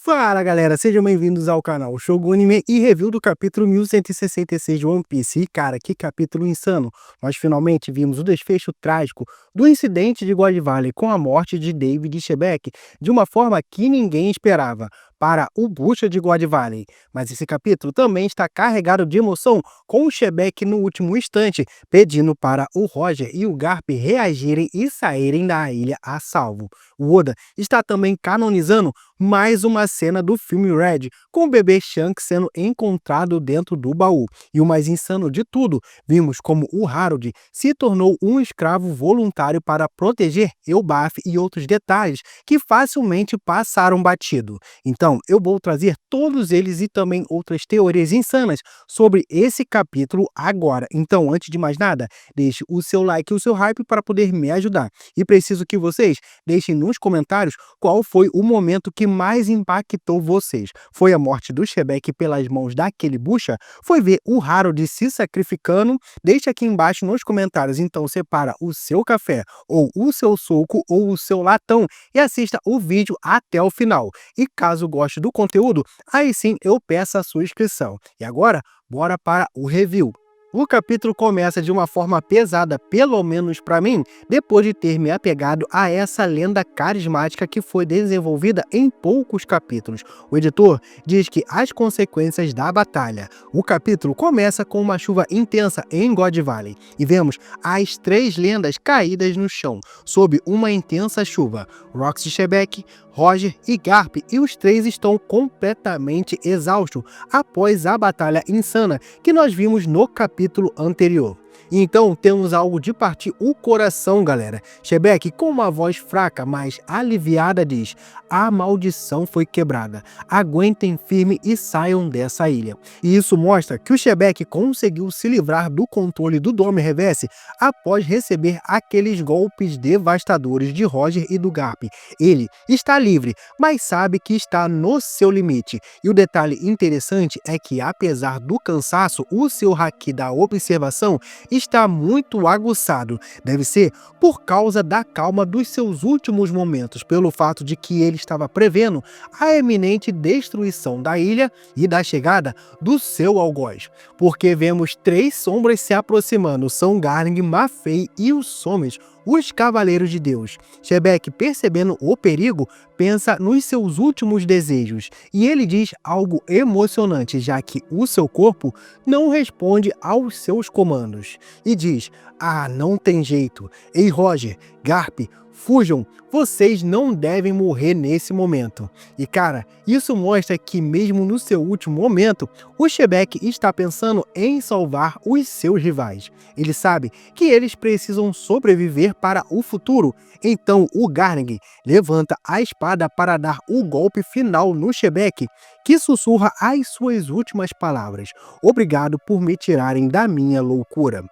Fala galera, sejam bem-vindos ao canal Shogun Anime e review do capítulo 1166 de One Piece. E cara, que capítulo insano! Nós finalmente vimos o desfecho trágico do incidente de God Valley com a morte de David Shebeck de uma forma que ninguém esperava para o Bucha de God Valley. Mas esse capítulo também está carregado de emoção com o Shebeck no último instante pedindo para o Roger e o Garp reagirem e saírem da ilha a salvo. O Oda está também canonizando mais uma cena do filme Red, com o bebê Shanks sendo encontrado dentro do baú. E o mais insano de tudo, vimos como o Harold se tornou um escravo voluntário para proteger Elbaf e outros detalhes que facilmente passaram batido. Então, eu vou trazer todos eles e também outras teorias insanas sobre esse capítulo agora. Então, antes de mais nada, deixe o seu like e o seu hype para poder me ajudar. E preciso que vocês deixem nos comentários qual foi o momento que mais impactou vocês. Foi a morte do Shebeck pelas mãos daquele bucha? Foi ver o Harold se sacrificando? Deixa aqui embaixo nos comentários. Então separa o seu café, ou o seu suco, ou o seu latão e assista o vídeo até o final. E caso goste do conteúdo, aí sim eu peço a sua inscrição. E agora, bora para o review. O capítulo começa de uma forma pesada, pelo menos para mim, depois de ter me apegado a essa lenda carismática que foi desenvolvida em poucos capítulos. O editor diz que as consequências da batalha. O capítulo começa com uma chuva intensa em God Valley e vemos as três lendas caídas no chão, sob uma intensa chuva. Roxy Shebeck, Roger e Garp, e os três estão completamente exaustos após a batalha insana que nós vimos no capítulo anterior. Então temos algo de partir o coração, galera. Shebeck, com uma voz fraca, mas aliviada, diz: a maldição foi quebrada. Aguentem firme e saiam dessa ilha. E isso mostra que o Shebeck conseguiu se livrar do controle do Dome Reverse após receber aqueles golpes devastadores de Roger e do Garp. Ele está livre, mas sabe que está no seu limite. E o detalhe interessante é que, apesar do cansaço, o seu haki da observação está muito aguçado. Deve ser por causa da calma dos seus últimos momentos, pelo fato de que ele estava prevendo a eminente destruição da ilha e da chegada do seu algoz. Porque vemos três sombras se aproximando: São Garning, Mafei e os Somes, os Cavaleiros de Deus. Shebeck, percebendo o perigo, pensa nos seus últimos desejos, e ele diz algo emocionante, já que o seu corpo não responde aos seus comandos. E diz: ah, não tem jeito. Ei, Roger, Garp, fujam, vocês não devem morrer nesse momento. E cara, isso mostra que mesmo no seu último momento, o Shebeck está pensando em salvar os seus rivais. Ele sabe que eles precisam sobreviver para o futuro. Então o Garning levanta a espada para dar o golpe final no Shebeck, que sussurra as suas últimas palavras: obrigado por me tirarem da minha loucura.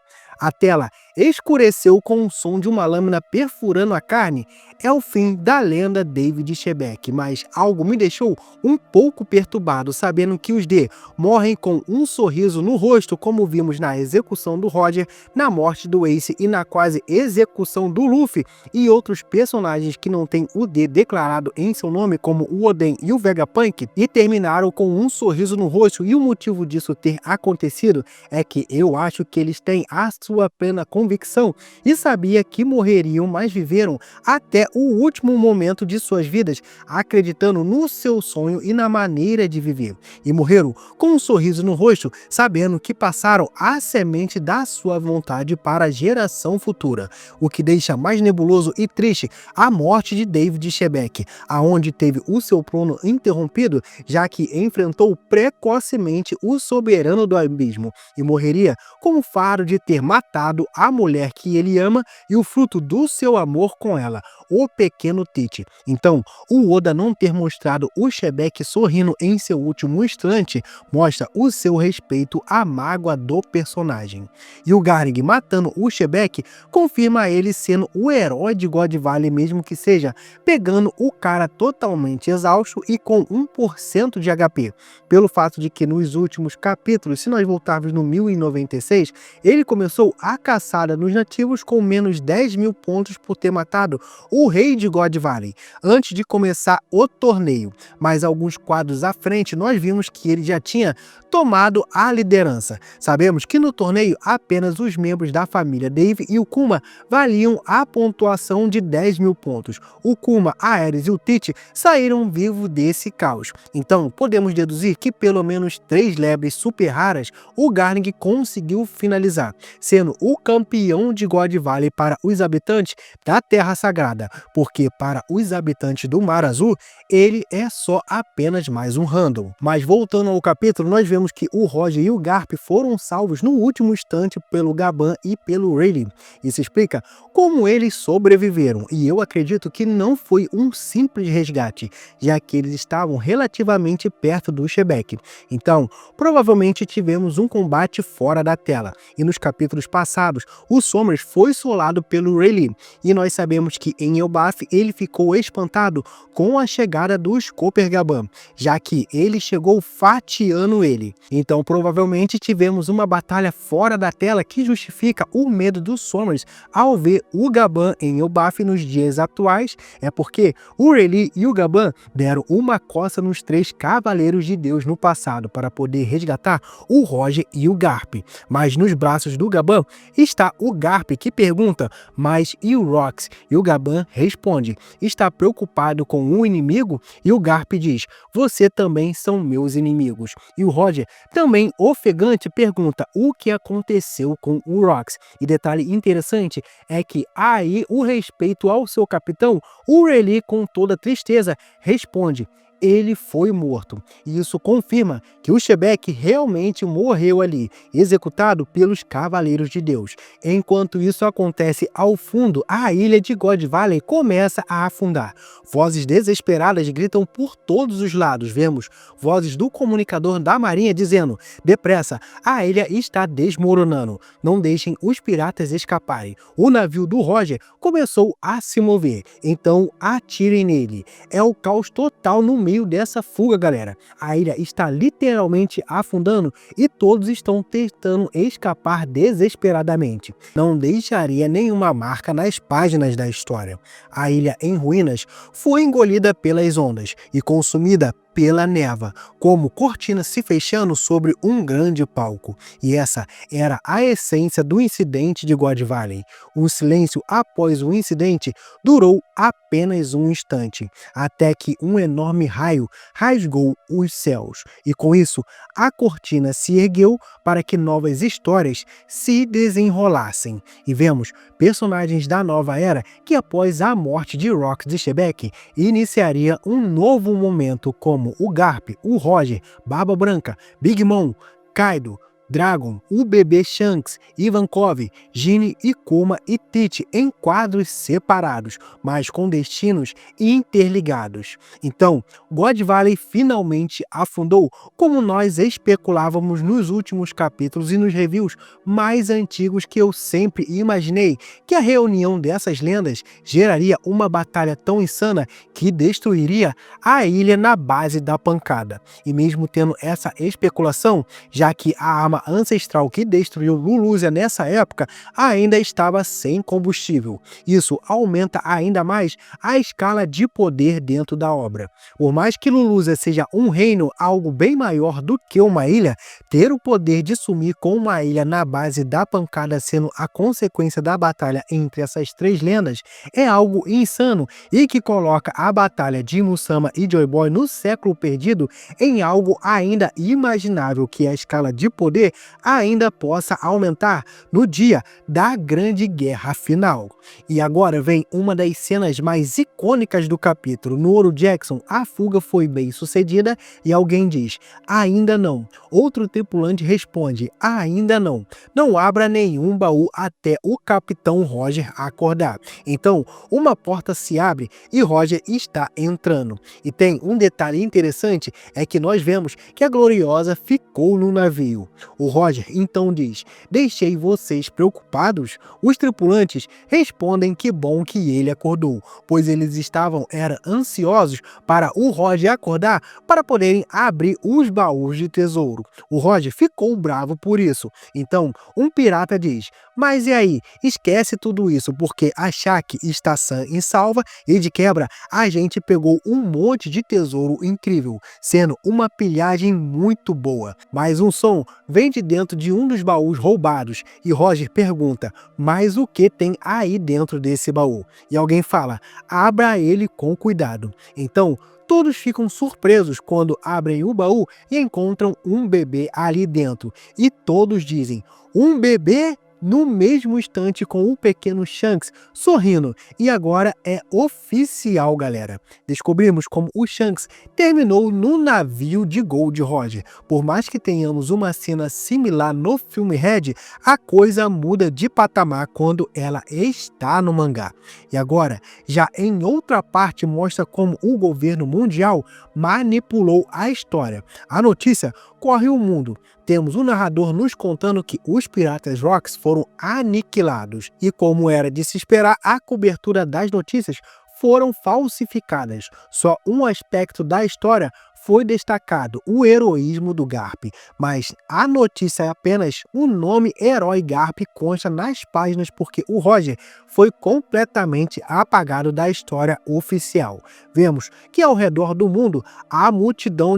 A tela escureceu com o som de uma lâmina perfurando a carne. É o fim da lenda David Shebeck, mas algo me deixou um pouco perturbado, sabendo que os D morrem com um sorriso no rosto, como vimos na execução do Roger, na morte do Ace e na quase execução do Luffy e outros personagens que não têm o D declarado em seu nome, como o Oden e o Vegapunk, e terminaram com um sorriso no rosto. E o motivo disso ter acontecido é que eu acho que eles têm a sua plena convicção e sabia que morreriam, mas viveram até o último momento de suas vidas, acreditando no seu sonho e na maneira de viver. E morreram com um sorriso no rosto, sabendo que passaram a semente da sua vontade para a geração futura. O que deixa mais nebuloso e triste a morte de David Shebeck, aonde teve o seu trono interrompido, já que enfrentou precocemente o soberano do abismo e morreria com o faro de ter matado a mulher que ele ama e o fruto do seu amor com ela, o pequeno Tite. Então, o Oda não ter mostrado o Shebeck sorrindo em seu último instante mostra o seu respeito à mágoa do personagem. E o Garning matando o Shebeck confirma ele sendo o herói de God Valley, mesmo que seja pegando o cara totalmente exausto e com 1% de HP. Pelo fato de que nos últimos capítulos, se nós voltarmos no 1096, ele começou a caçar porrada nos nativos com menos 10.000 pontos por ter matado o rei de God Valley antes de começar o torneio. Mas alguns quadros à frente nós vimos que ele já tinha tomado a liderança. Sabemos que no torneio apenas os membros da família Dave e o Kuma valiam a pontuação de 10.000 pontos. O Kuma, a Ares e o Tite saíram vivos desse caos. Então podemos deduzir que pelo menos 3 lebres super raras o Garling conseguiu finalizar, sendo o campeão de God Valley para os habitantes da Terra Sagrada, porque para os habitantes do Mar Azul ele é só apenas mais um random. Mas voltando ao capítulo, nós vemos que o Roger e o Garp foram salvos no último instante pelo Gaban e pelo Rayleigh. Isso explica como eles sobreviveram, e eu acredito que não foi um simples resgate, já que eles estavam relativamente perto do Shebek. Então, provavelmente tivemos um combate fora da tela, e nos capítulos passados, o Somers foi solado pelo Rayleigh, e nós sabemos que em Elbaf ele ficou espantado com a chegada do Scooper Gaban, já que ele chegou fatiando ele. Então provavelmente tivemos uma batalha fora da tela que justifica o medo do Somers ao ver o Gaban em Elbaf nos dias atuais, é porque o Rayleigh e o Gaban deram uma coça nos 3 Cavaleiros de Deus no passado para poder resgatar o Roger e o Garp. Mas nos braços do Gaban está o Garp, que pergunta, mas e o Rox? E o Gaban responde, está preocupado com o inimigo? E o Garp diz, você também são meus inimigos. E o Roger, também ofegante, pergunta o que aconteceu com o Rox. E detalhe interessante é que aí o respeito ao seu capitão, o Rayleigh com toda tristeza responde, ele foi morto. E isso confirma que o Shebek realmente morreu ali, executado pelos Cavaleiros de Deus. Enquanto isso acontece ao fundo, a ilha de God Valley começa a afundar. Vozes desesperadas gritam por todos os lados. Vemos vozes do comunicador da Marinha dizendo, depressa, a ilha está desmoronando. Não deixem os piratas escaparem. O navio do Roger começou a se mover, então atirem nele. É o caos total no meio dessa fuga, galera. A ilha está literalmente afundando e todos estão tentando escapar desesperadamente. Não deixaria nenhuma marca nas páginas da história. A ilha em ruínas foi engolida pelas ondas e consumida pela névoa, como cortina se fechando sobre um grande palco. E essa era a essência do incidente de God Valley. O silêncio após o incidente durou apenas um instante, até que um enorme raio rasgou os céus. E com isso, a cortina se ergueu para que novas histórias se desenrolassem. E vemos personagens da nova era que após a morte de Rox e Shebek, iniciaria um novo momento como o Garp, o Roger, Barba Branca, Big Mom, Kaido, Dragon, o bebê Shanks, Ivankov, Ginny e Kuma e Tite em quadros separados, mas com destinos interligados. Então, God Valley finalmente afundou, como nós especulávamos nos últimos capítulos e nos reviews mais antigos, que eu sempre imaginei que a reunião dessas lendas geraria uma batalha tão insana que destruiria a ilha na base da pancada. E mesmo tendo essa especulação, já que a arma ancestral que destruiu Lulusia nessa época ainda estava sem combustível. Isso aumenta ainda mais a escala de poder dentro da obra. Por mais que Lulusia seja um reino algo bem maior do que uma ilha, ter o poder de sumir com uma ilha na base da pancada sendo a consequência da batalha entre essas 3 lendas é algo insano e que coloca a batalha de Musama e Joy Boy no século perdido em algo ainda imaginável, que a escala de poder ainda possa aumentar no dia da grande guerra final. E agora vem uma das cenas mais icônicas do capítulo. No Oro Jackson, a fuga foi bem sucedida e alguém diz, ainda não. Outro tripulante responde, ainda não. Não abra nenhum baú até o Capitão Roger acordar. Então, uma porta se abre e Roger está entrando. E tem um detalhe interessante, é que nós vemos que a Gloriosa ficou no navio. O Roger então diz: deixei vocês preocupados? Os tripulantes respondem que bom que ele acordou, pois eles estavam ansiosos para o Roger acordar para poderem abrir os baús de tesouro. O Roger ficou bravo por isso. Então, um pirata diz: mas e aí? Esquece tudo isso, porque a Shaq está sã e salva e de quebra a gente pegou um monte de tesouro incrível, sendo uma pilhagem muito boa. Mas um som vem de dentro de um dos baús roubados e Roger pergunta: mas o que tem aí dentro desse baú? E alguém fala: abra ele com cuidado. Então, todos ficam surpresos quando abrem o baú e encontram um bebê ali dentro. E todos dizem: um bebê? No mesmo instante, com o pequeno Shanks sorrindo. E agora é oficial, galera. Descobrimos como o Shanks terminou no navio de Gold Roger. Por mais que tenhamos uma cena similar no filme Red, a coisa muda de patamar quando ela está no mangá. E agora, já em outra parte, mostra como o governo mundial manipulou a história. A notícia corre o mundo. Temos um narrador nos contando que os Piratas Rocks foram aniquilados e, como era de se esperar, a cobertura das notícias foram falsificadas. Só um aspecto da história foi destacado: o heroísmo do Garp, mas a notícia é apenas o nome Herói Garp consta nas páginas porque o Roger foi completamente apagado da história oficial. Vemos que ao redor do mundo a multidão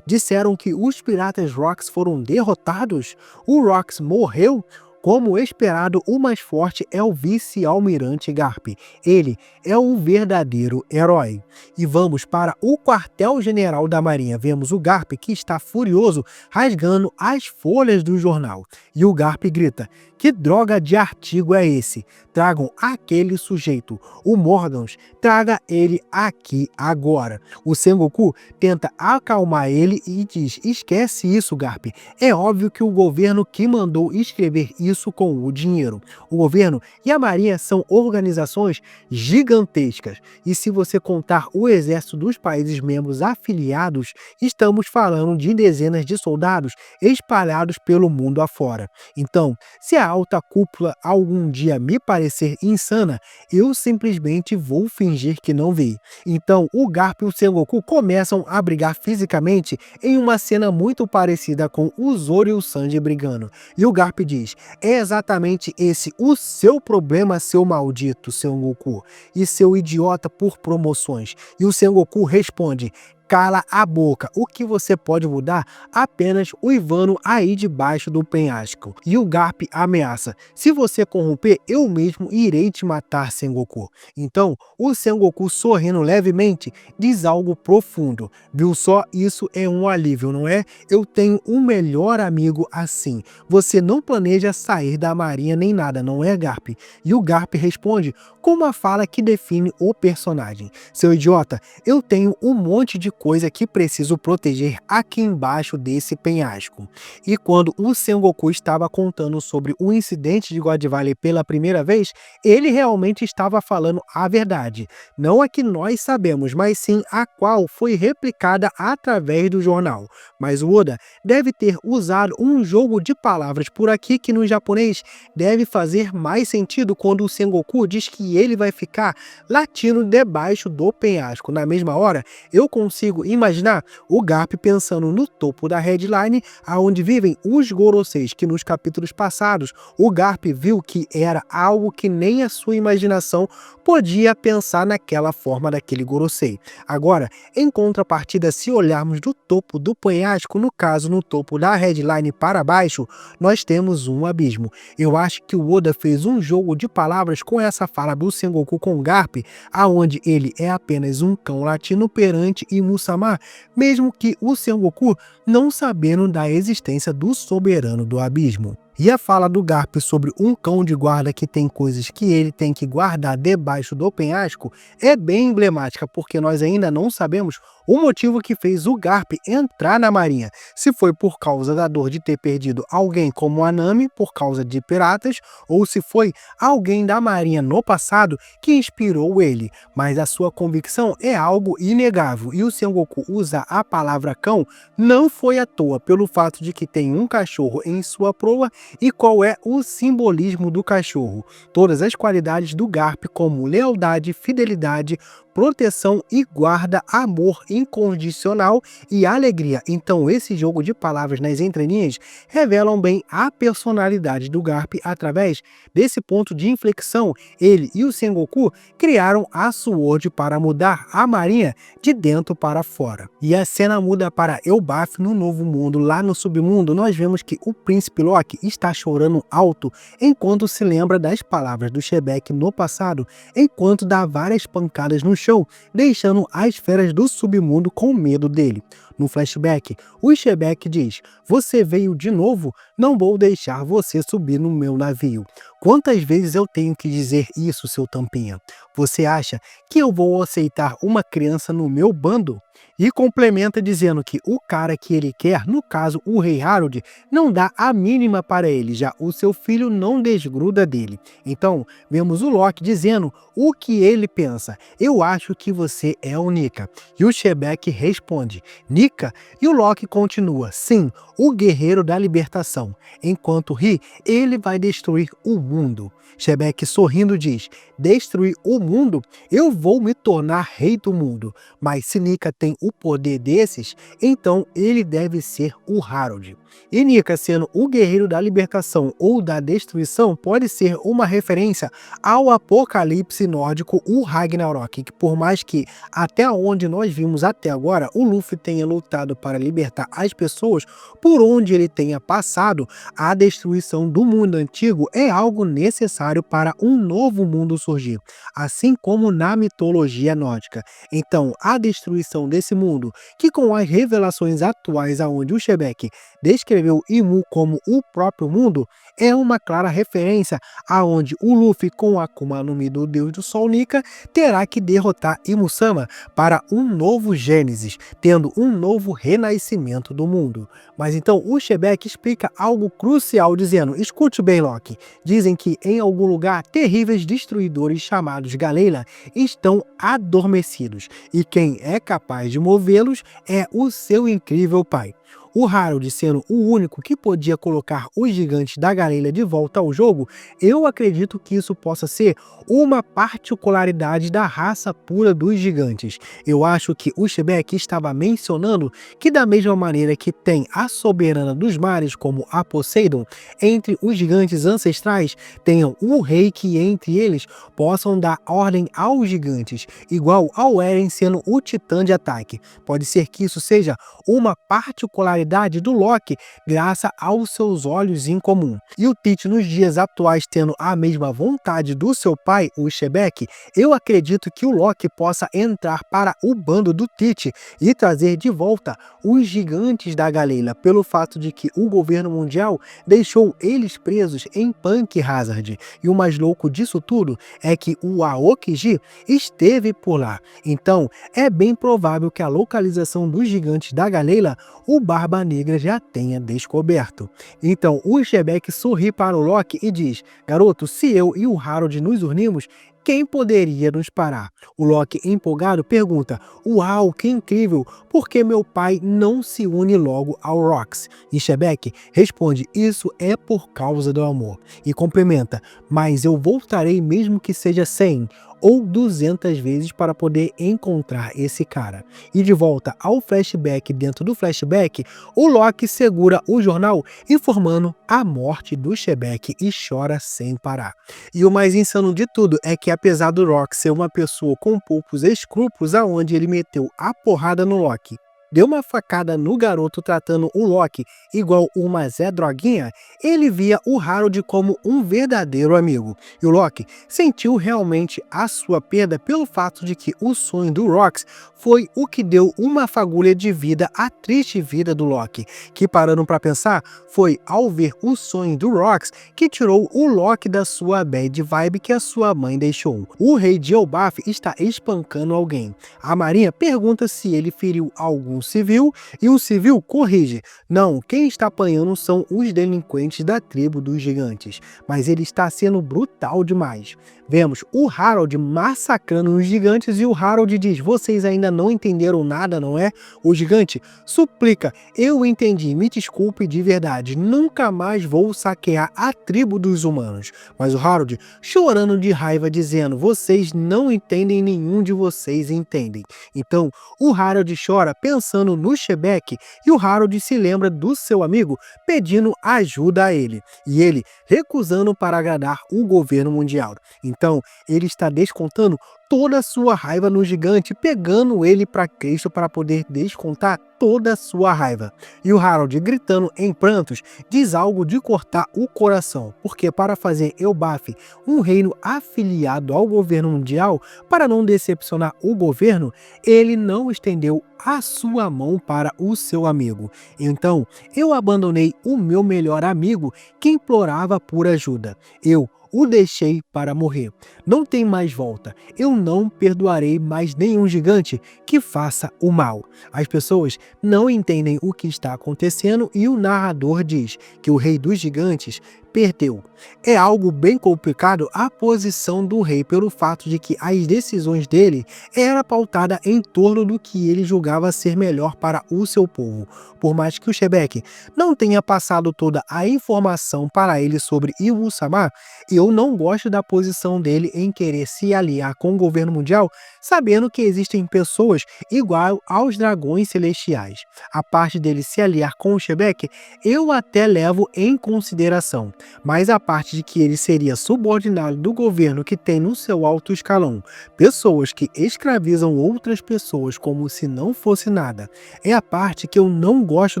disseram que os Piratas Rocks foram derrotados? O Rocks morreu? Como esperado, o mais forte é o vice-almirante Garp. Ele é o verdadeiro herói. E vamos para o quartel-general da Marinha. Vemos o Garp, que está furioso, rasgando as folhas do jornal. E o Garp grita: que droga de artigo é esse? Tragam aquele sujeito. O Mordans, traga ele aqui agora. O Sengoku tenta acalmar ele e diz: esquece isso, Garp. É óbvio que o governo que mandou escrever isso com o dinheiro. O governo e a Marinha são organizações gigantescas. E se você contar o exército dos países membros afiliados, estamos falando de dezenas de soldados espalhados pelo mundo afora. Então, se a alta cúpula algum dia me parecer insana, eu simplesmente vou fingir que não vi. Então, o Garp e o Sengoku começam a brigar fisicamente em uma cena muito parecida com o Zoro e o Sanji brigando. E o Garp diz: é exatamente esse o seu problema, seu maldito Sengoku, e seu idiota por promoções. E o Sengoku responde: cala a boca, o que você pode mudar? Apenas uivando aí debaixo do penhasco. E o Garp ameaça: se você corromper, eu mesmo irei te matar, Sengoku. Então, o Sengoku, sorrindo levemente, diz algo profundo: viu só, isso é um alívio, não é? Eu tenho um melhor amigo assim. Você não planeja sair da marinha nem nada, não é, Garp? E o Garp responde com uma fala que define o personagem: seu idiota, eu tenho um monte de coisa que preciso proteger aqui embaixo desse penhasco. E quando o Sengoku estava contando sobre o incidente de God Valley pela primeira vez, ele realmente estava falando a verdade. Não a que nós sabemos, mas sim a qual foi replicada através do jornal. Mas o Oda deve ter usado um jogo de palavras por aqui que no japonês deve fazer mais sentido quando o Sengoku diz que ele vai ficar latindo debaixo do penhasco. Na mesma hora, eu consigo imaginar o Garp pensando no topo da headline, aonde vivem os Goroseis, que nos capítulos passados o Garp viu que era algo que nem a sua imaginação podia pensar naquela forma daquele Gorosei. Agora, em contrapartida, se olharmos do topo do penhasco, no caso no topo da headline para baixo, nós temos um abismo. Eu acho que o Oda fez um jogo de palavras com essa fala do Sengoku com o Garp, aonde ele é apenas um cão latino perante Imu-sama, mesmo que o Sengoku não sabendo da existência do soberano do abismo. E a fala do Garp sobre um cão de guarda que tem coisas que ele tem que guardar debaixo do penhasco é bem emblemática, porque nós ainda não sabemos o motivo que fez o Garp entrar na marinha. Se foi por causa da dor de ter perdido alguém como a Nami por causa de piratas, ou se foi alguém da marinha no passado que inspirou ele. Mas a sua convicção é algo inegável, e o Sengoku usar a palavra cão não foi à toa, pelo fato de que tem um cachorro em sua proa. E qual é o simbolismo do cachorro? Todas as qualidades do Garp, como lealdade, fidelidade, proteção e guarda, amor incondicional e alegria. Então esse jogo de palavras nas entrelinhas revelam bem a personalidade do Garp. Através desse ponto de inflexão, ele e o Sengoku criaram a Sword para mudar a marinha de dentro para fora. E a cena muda para Elbaf no Novo Mundo. Lá no submundo nós vemos que o príncipe Loki está chorando alto enquanto se lembra das palavras do Shebeck no passado, enquanto dá várias pancadas no chão, deixando as feras do submundo com medo dele. No flashback, o Shebeck diz: "Você veio de novo? Não vou deixar você subir no meu navio." Quantas vezes eu tenho que dizer isso, seu tampinha? Você acha que eu vou aceitar uma criança no meu bando? E complementa dizendo que o cara que ele quer, no caso o Rei Harold, não dá a mínima para ele, já o seu filho não desgruda dele. Então, vemos o Loki dizendo o que ele pensa: "Eu acho que você é o Nika." E o Shebeck responde: "Nika?" E o Loki continua: "Sim, o guerreiro da libertação. Enquanto ri, ele vai destruir o mundo." Shebeck sorrindo diz: "Destruir o mundo? Eu vou me tornar rei do mundo. Mas se Nika tem o poder desses, então ele deve ser o Harold." E Nika, sendo o guerreiro da libertação ou da destruição, pode ser uma referência ao apocalipse nórdico, o Ragnarok, que por mais que até onde nós vimos até agora, o Luffy tenha lutado para libertar as pessoas, por onde ele tenha passado, a destruição do mundo antigo é algo necessário para um novo mundo surgir, assim como na mitologia nórdica. Então, a destruição desse mundo, que com as revelações atuais aonde o Shebeck descreveu Imu como o próprio mundo, é uma clara referência aonde o Luffy, com a Akuma no Mi do Deus do Sol Nika, terá que derrotar Imu-sama para um novo Gênesis, tendo um novo renascimento do mundo. Mas então o Shebeck explica algo crucial dizendo: "Escute bem, Loki, dizem que em algum lugar terríveis destruidores chamados Galeila estão adormecidos, e quem é capaz de movê-los é o seu incrível pai." O Harold sendo o único que podia colocar os gigantes da Galeila de volta ao jogo, eu acredito que isso possa ser uma particularidade da raça pura dos gigantes. Eu acho que o Shebeck estava mencionando que da mesma maneira que tem a soberana dos mares como a Poseidon, entre os gigantes ancestrais tenham um rei que entre eles possam dar ordem aos gigantes, igual ao Eren sendo o titã de ataque. Pode ser que isso seja uma particularidade do Loki, graças aos seus olhos em comum. E o Tite nos dias atuais tendo a mesma vontade do seu pai, o Shebeck, eu acredito que o Loki possa entrar para o bando do Tite e trazer de volta os gigantes da Galeila, pelo fato de que o governo mundial deixou eles presos em Punk Hazard. E o mais louco disso tudo é que o Aokiji esteve por lá. Então é bem provável que a localização dos gigantes da Galeila o Barba Negra já tenha descoberto. Então o Shebeck sorri para o Loki e diz: "Garoto, se eu e o Harold nos unirmos, quem poderia nos parar?" O Loki, empolgado, pergunta: "Uau, que incrível! Por que meu pai não se une logo ao Rox?" E Shebeck responde: "Isso é por causa do amor." E complementa: "Mas eu voltarei mesmo que seja 100 ou 200 vezes para poder encontrar esse cara." E de volta ao flashback, dentro do flashback, o Loki segura o jornal informando a morte do Shebeck e chora sem parar. E o mais insano de tudo é que, apesar do Rock ser uma pessoa com poucos escrúpulos, aonde ele meteu a porrada no Loki deu uma facada no garoto tratando o Loki igual uma Zé Droguinha, ele via o Harold como um verdadeiro amigo. E o Loki sentiu realmente a sua perda pelo fato de que o sonho do Rox foi o que deu uma fagulha de vida à triste vida do Loki, que parando para pensar, foi ao ver o sonho do Rox que tirou o Loki da sua bad vibe que a sua mãe deixou. O rei de Elbaf está espancando alguém. A marinha pergunta se ele feriu algum civil e o civil corrige: não, quem está apanhando são os delinquentes da tribo dos gigantes, mas ele está sendo brutal demais. Vemos o Harold massacrando os gigantes e o Harold diz: vocês ainda não entenderam nada, não é? O gigante suplica: eu entendi, me desculpe de verdade, nunca mais vou saquear a tribo dos humanos. Mas o Harold chorando de raiva dizendo: vocês não entendem, nenhum de vocês entendem. Então o Harold chora pensando no Xebec e o Harold se lembra do seu amigo pedindo ajuda a ele e ele recusando para agradar o governo mundial. Então ele está descontando toda a sua raiva no gigante, pegando ele para Cristo para poder descontar toda a sua raiva. E o Harold, gritando em prantos, diz algo de cortar o coração, porque para fazer Elbaf um reino afiliado ao governo mundial, para não decepcionar o governo, ele não estendeu a sua mão para o seu amigo. Então, eu abandonei o meu melhor amigo que implorava por ajuda. Eu o deixei para morrer. Não tem mais volta. Eu não perdoarei mais nenhum gigante que faça o mal. As pessoas não entendem o que está acontecendo e o narrador diz que o rei dos gigantes perdeu. É algo bem complicado a posição do rei pelo fato de que as decisões dele era pautada em torno do que ele julgava ser melhor para o seu povo. Por mais que o Xebec não tenha passado toda a informação para ele sobre Imu-sama, eu não gosto da posição dele em querer se aliar com o governo mundial, sabendo que existem pessoas igual aos dragões celestiais. A parte dele se aliar com o Xebec, eu até levo em consideração, mas a parte de que ele seria subordinado do governo que tem no seu alto escalão pessoas que escravizam outras pessoas como se não fosse nada, é a parte que eu não gosto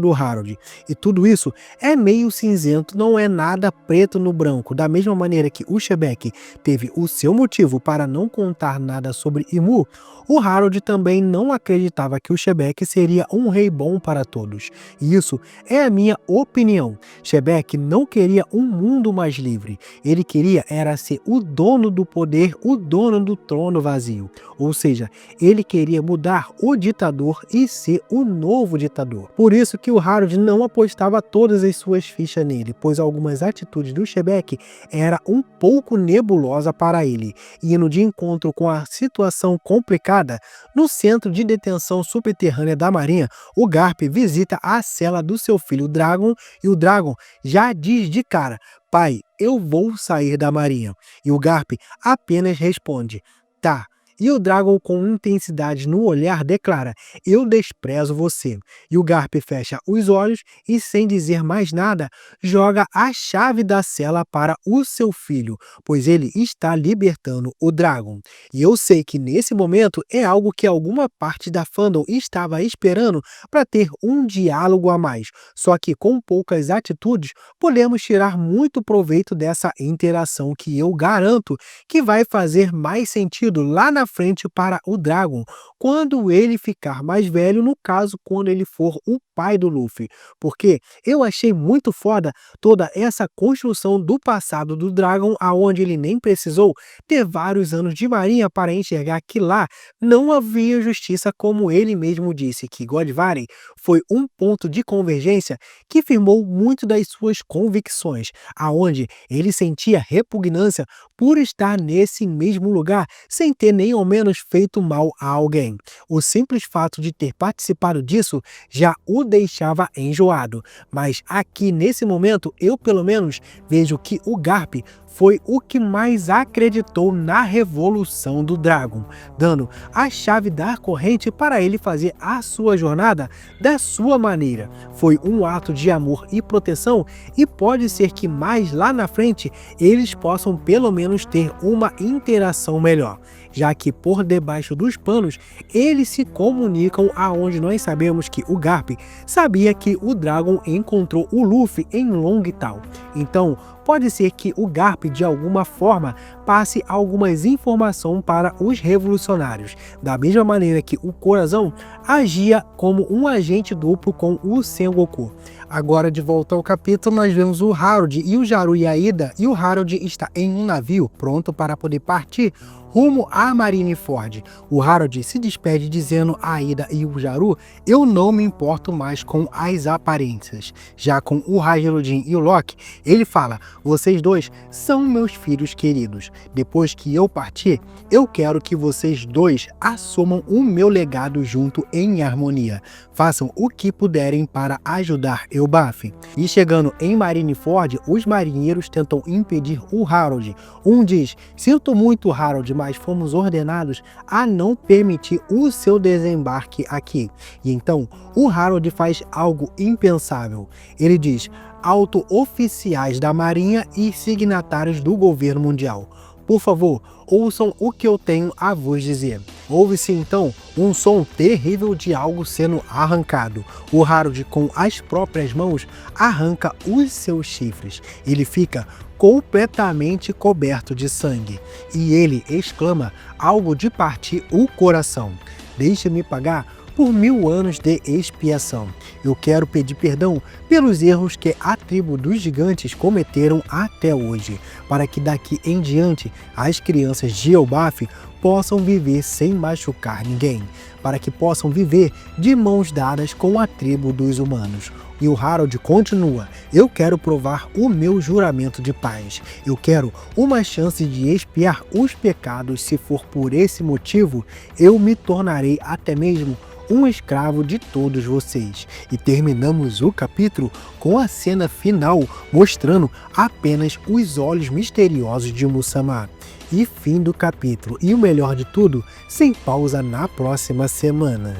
do Harold. E tudo isso é meio cinzento, não é nada preto no branco. Da mesma maneira que o Xebec teve o seu motivo para não contar nada sobre Imu, o Harold também não acreditava que o Xebec seria um rei bom para todos. E isso é a minha opinião. Xebec não queria um mundo mais livre. Ele queria era ser o dono do poder, o dono do trono vazio. Ou seja, ele queria mudar o ditador e ser o novo ditador. Por isso que o Harold não apostava todas as suas fichas nele, pois algumas atitudes do Xebec era um pouco nebulosa para ele. Indo de encontro com a situação complicada, no centro de detenção subterrânea da Marinha, o Garp visita a cela do seu filho Dragon e o Dragon já diz de cara: pai, eu vou sair da Marinha. E o Garp apenas responde: tá. E o Dragon, com intensidade no olhar, declara: eu desprezo você. E o Garp fecha os olhos e, sem dizer mais nada, joga a chave da cela para o seu filho, pois ele está libertando o Dragon. E eu sei que nesse momento é algo que alguma parte da fandom estava esperando para ter um diálogo a mais. Só que com poucas atitudes, podemos tirar muito proveito dessa interação que eu garanto que vai fazer mais sentido lá na frente para o Dragon, quando ele ficar mais velho, no caso, quando ele for o pai do Luffy. Porque eu achei muito foda toda essa construção do passado do Dragon, aonde ele nem precisou ter vários anos de marinha para enxergar que lá não havia justiça, como ele mesmo disse, que Godvari foi um ponto de convergência que firmou muito das suas convicções, aonde ele sentia repugnância por estar nesse mesmo lugar sem ter nem ao menos feito mal a alguém. O simples fato de ter participado disso já o deixava enjoado, mas aqui nesse momento eu pelo menos vejo que o Garp foi o que mais acreditou na Revolução do Dragon, dando a chave da corrente para ele fazer a sua jornada da sua maneira. Foi um ato de amor e proteção, e pode ser que mais lá na frente eles possam pelo menos ter uma interação melhor, já que por debaixo dos panos eles se comunicam, aonde nós sabemos que o Garp sabia que o Dragon encontrou o Luffy em Long Tal. Então pode ser que o Garp de alguma forma passe algumas informações para os revolucionários, da mesma maneira que o Coração agia como um agente duplo com o Sengoku. Agora, de volta ao capítulo, nós vemos o Harold e o Jaru e a Ida, e o Harold está em um navio pronto para poder partir rumo a Marineford. O Harold se despede dizendo a Ida e o Jaru: eu não me importo mais com as aparências. Já com o Rajeludin e o Loki, ele fala: vocês dois são meus filhos queridos. Depois que eu partir, eu quero que vocês dois assumam o meu legado junto em harmonia. Façam o que puderem para ajudar Elbaf. E chegando em Marineford, os marinheiros tentam impedir o Harold. Um diz: sinto muito, Harold, mas fomos ordenados a não permitir o seu desembarque aqui. E então o Harold faz algo impensável. Ele diz: auto-oficiais da Marinha e signatários do governo mundial, por favor, ouçam o que eu tenho a vos dizer. Ouve-se então um som terrível de algo sendo arrancado. O Harold, com as próprias mãos, arranca os seus chifres. Ele fica completamente coberto de sangue. E ele exclama algo de partir o coração: deixe-me pagar por 1000 anos de expiação. Eu quero pedir perdão pelos erros que a tribo dos gigantes cometeram até hoje, para que daqui em diante as crianças de Elbaf possam viver sem machucar ninguém, para que possam viver de mãos dadas com a tribo dos humanos. E o Harold continua: eu quero provar o meu juramento de paz. Eu quero uma chance de expiar os pecados. Se for por esse motivo, eu me tornarei até mesmo um escravo de todos vocês. E terminamos o capítulo com a cena final, mostrando apenas os olhos misteriosos de Musamá. E fim do capítulo. E o melhor de tudo, sem pausa na próxima semana.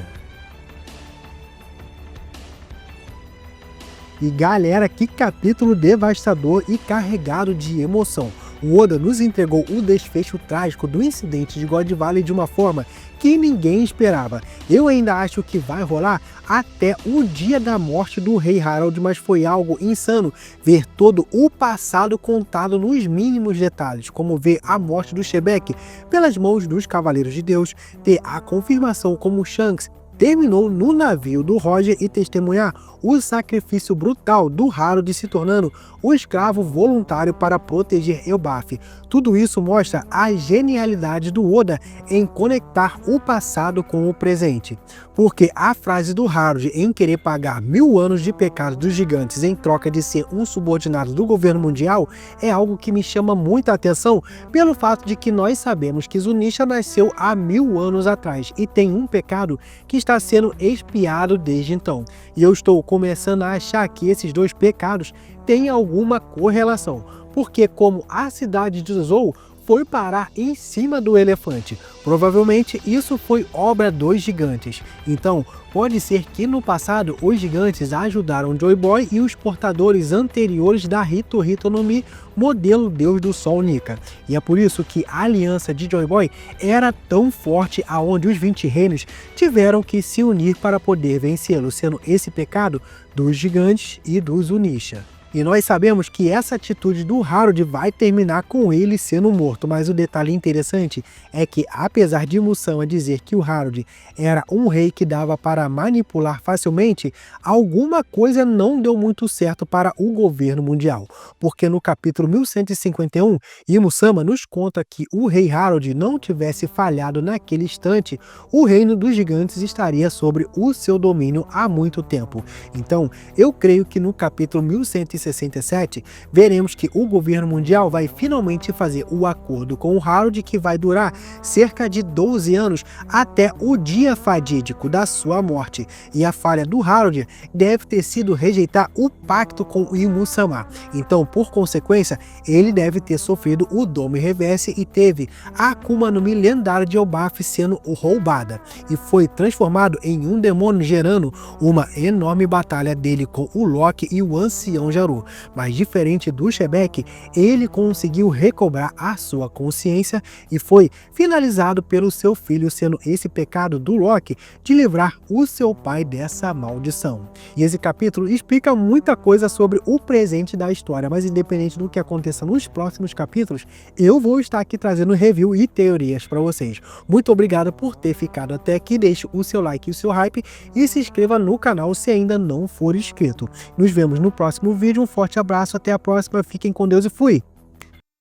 E galera, que capítulo devastador e carregado de emoção. O Oda nos entregou o desfecho trágico do incidente de God Valley de uma forma que ninguém esperava. Eu ainda acho que vai rolar até o dia da morte do Rei Harold, mas foi algo insano ver todo o passado contado nos mínimos detalhes, como ver a morte do Shebeck pelas mãos dos Cavaleiros de Deus, ter a confirmação como Shanks terminou no navio do Roger e testemunhar o sacrifício brutal do Harold se tornando o escravo voluntário para proteger Elbaf. Tudo isso mostra a genialidade do Oda em conectar o passado com o presente. Porque a frase do Harold em querer pagar 1000 anos de pecados dos gigantes em troca de ser um subordinado do governo mundial é algo que me chama muita atenção, pelo fato de que nós sabemos que Zunisha nasceu há 1000 anos atrás e tem um pecado que está sendo expiado desde então. E eu estou começando a achar que esses dois pecados têm alguma correlação, porque como a cidade de Zou foi parar em cima do elefante, provavelmente isso foi obra dos gigantes. Então pode ser que no passado os gigantes ajudaram Joy Boy e os portadores anteriores da Hito Hito no Mi, modelo Deus do Sol Nika. E é por isso que a aliança de Joy Boy era tão forte, aonde os 20 reinos tiveram que se unir para poder vencê-lo, sendo esse pecado dos gigantes e dos Zunisha. E nós sabemos que essa atitude do Harold vai terminar com ele sendo morto, mas o detalhe interessante é que, apesar de Musama dizer que o Harold era um rei que dava para manipular facilmente, alguma coisa não deu muito certo para o governo mundial, porque no capítulo 1151, Musama nos conta que o rei Harold não tivesse falhado naquele instante, o reino dos gigantes estaria sobre o seu domínio há muito tempo. Então, eu creio que no capítulo 1151 1967, veremos que o governo mundial vai finalmente fazer o acordo com o Harold, que vai durar cerca de 12 anos até o dia fatídico da sua morte. E a falha do Harold deve ter sido rejeitar o pacto com o Imu-sama. Então, por consequência, ele deve ter sofrido o Dome Reverse e teve a Akuma no Mi lendária de Elbaf sendo roubada, e foi transformado em um demônio, gerando uma enorme batalha dele com o Loki e o Ancião Jaru. Mas diferente do Shebeck, ele conseguiu recobrar a sua consciência e foi finalizado pelo seu filho, sendo esse pecado do Loki de livrar o seu pai dessa maldição. E esse capítulo explica muita coisa sobre o presente da história, mas independente do que aconteça nos próximos capítulos, eu vou estar aqui trazendo review e teorias para vocês. Muito obrigado por ter ficado até aqui, deixe o seu like e o seu hype e se inscreva no canal se ainda não for inscrito. Nos vemos no próximo vídeo, um forte abraço, até a próxima, fiquem com Deus e fui!